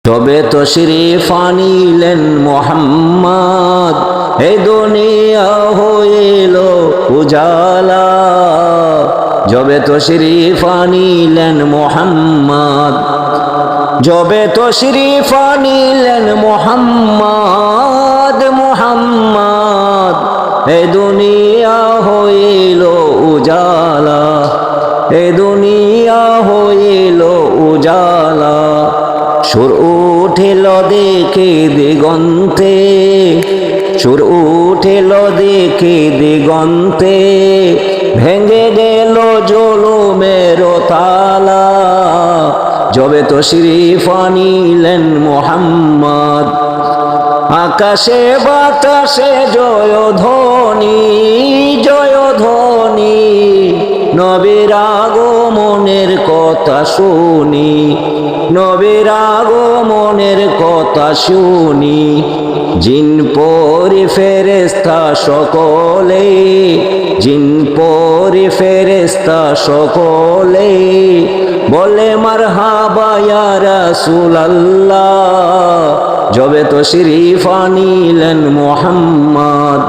তবে তো শরীফ আনিলেন মোহাম্মদ, হে দুনিয়া হইল উজালা। যবে তো শরীফ আনিলেন মোহাম্মদ, যবে তো শরীফ আনিলেন মোহাম্মদ, মোহাম্মদ হে দুনিয়া হইল উজালা, হে দুনিয়া হইল উজালা। সুর উঠিল দেখে দিগন্তে, সুর উঠিল দেখে দিগন্তে, ভেঙে গেল জুলুমের তালা। যবে তো শরীফ আনিলেন মোহাম্মদ, আকাশে বাতাসে জয়ধ্বনি, জয়ধ্বনি। নবীর আগমনের কথা শুনি, নবীর আগমনের কথা শুনি। জিন পরি ফেরেশতা সকলে, জিন পরি ফেরেশতা সকলে বলে মারহাবা ইয়া রাসূলুল্লাহ। যবে তো শরীফ আনিলেন মোহাম্মদ।